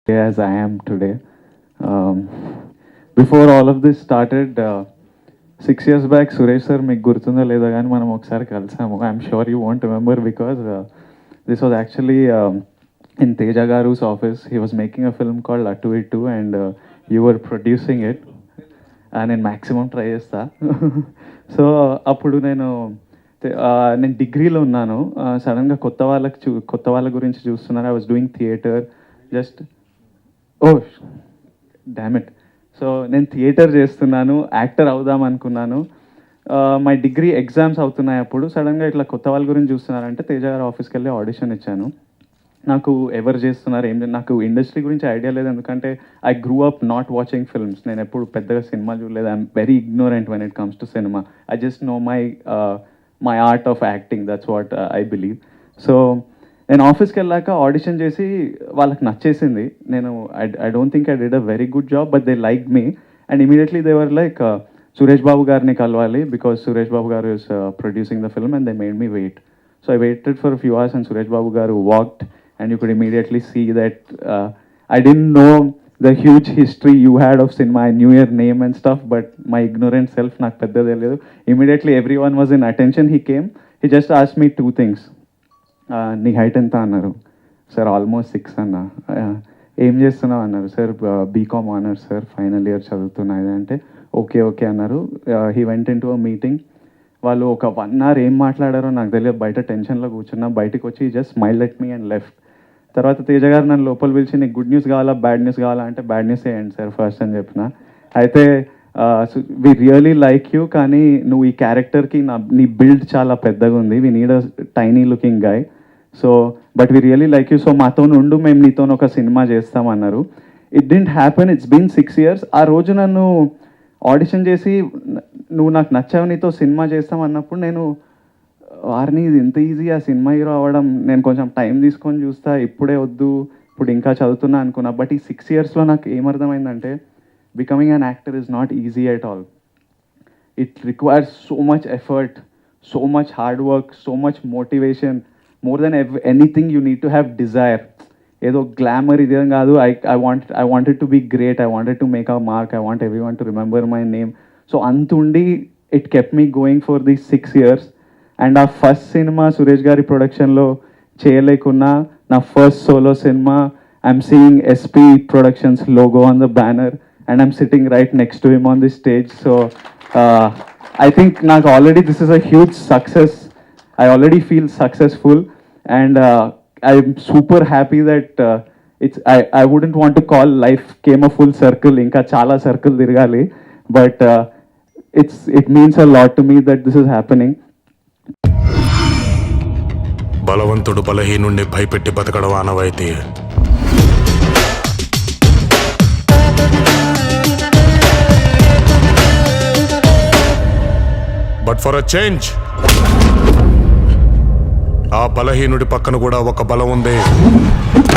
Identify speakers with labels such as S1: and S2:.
S1: as I am today. Um, Before all of this started, 6 years back, Suresh sir మీకు గుర్తుందో లేదో కానీ మనం ఒకసారి కలిసాము. I'm sure you want remember because this was actually in Teja గారుస్ office. He was making a film called Atu Itu and you were producing it. నేను maximum try చేస్తా. సో అప్పుడు నేను డిగ్రీలో ఉన్నాను. సడన్గా కొత్త వాళ్ళ గురించి చూస్తున్నాను. I was doing theatre just damn it. So నేను థియేటర్ చేస్తున్నాను, యాక్టర్ అవుదాం అనుకున్నాను. మై డిగ్రీ ఎగ్జామ్స్ అవుతున్నాయి. అప్పుడు సడన్గా ఇట్లా కొత్త వాళ్ళ గురించి చూస్తున్నారంటే తేజ గారు ఆఫీస్కి వెళ్ళి ఆడిషన్ ఇచ్చాను. నాకు ఎవరు చేస్తున్నారు నాకు ఇండస్ట్రీ గురించి ఐడియా లేదు, ఎందుకంటే I grew up not watching films. నేను ఎప్పుడు పెద్దగా సినిమా చూడలేదు. I'm very ignorant when it comes to cinema. I just know my art of acting, that's what I believe. So నేను ఆఫీస్కి వెళ్ళాక ఆడిషన్ చేసి వాళ్ళకి నచ్చేసింది. నేను I don't think I did a very good job, but they like me and immediately they were like Suresh Babu గారిని కలవాలి because Suresh Babu garu is producing the film and they made me wait. So I waited for few hours and Suresh Babu garu walked and you could immediately see that I didn't know the huge history you had of cinema. I knew your name and stuff, but my ignorant self నాకు పెద్ద తెలియదు. Immediately everyone was in attention. He came, he just asked me two things. నీ height ఎంత అన్నారు. Sir almost 6 అన్న. ఏం చేస్తున్నావు అన్నారు. Sir BCom honours sir, final year చదువుతున్నా అంటే ఓకే అన్నారు. He went into a meeting. వాళ్ళు ఒక 1 hour ఏం మాట్లాడారో నాకు తెలియదు. బయట టెన్షన్లో కూర్చున్నా. బయటకు వచ్చి just smile at me and left. తర్వాత తేజ గారు నన్ను లోపల పిలిచి నీకు గుడ్ న్యూస్ కావాలా బ్యాడ్ న్యూస్ కావాలా అంటే బ్యాడ్ న్యూస్ వేయండి సార్ ఫస్ట్ అని చెప్పిన. అయితే వి రియలీ లైక్ యూ, కానీ నువ్వు ఈ క్యారెక్టర్కి నీ బిల్డ్ చాలా పెద్దగా ఉంది. We need a tiny looking guy. So but we really like you. So మాతో ఉండు, మేము నీతో ఒక సినిమా చేస్తామన్నారు. It didn't happen. It's been 6 years. ఆ రోజు నన్ను ఆడిషన్ చేసి నువ్వు నాకు నచ్చావు, నీతో సినిమా చేస్తాం అన్నప్పుడు నేను వారిని ఇది ఇంత ఈజీ ఆ సినిమా హీరో అవ్వడం, నేను కొంచెం టైం తీసుకొని చూస్తా, ఇప్పుడే వద్దు ఇప్పుడు ఇంకా చదువుతున్నా అనుకున్నా. బట్ ఈ 6 yearsలో నాకు ఏమర్థమైందంటే becoming an actor is not easy at all. It requires so much effort, so much hard work, so much motivation. More than anything you need to have desire. ఏదో గ్లామర్ ఇదేం కాదు. I wanted to be great. I wanted to make a mark. I want everyone to remember my name. So అంతుండి it kept me going for the 6 years. And ఆ first cinema Suresh గారి ప్రొడక్షన్లో చేయలేకున్నా నా first solo cinema I'm seeing SP productions logo on the banner and I'm sitting right next to him on the stage. So I think నాకు already this is a huge success. I already feel successful and I'm super happy that I wouldn't want to call life came a full circle. ఇంకా చాలా circle తిరగాలి. But it means a lot to me that this is happening.
S2: బలవంతుడు బలహీనుండి భయపెట్టి బతకడం ఆనవాయితీ. But for a change ఆ బలహీనుడి పక్కన కూడా ఒక బలం ఉంది.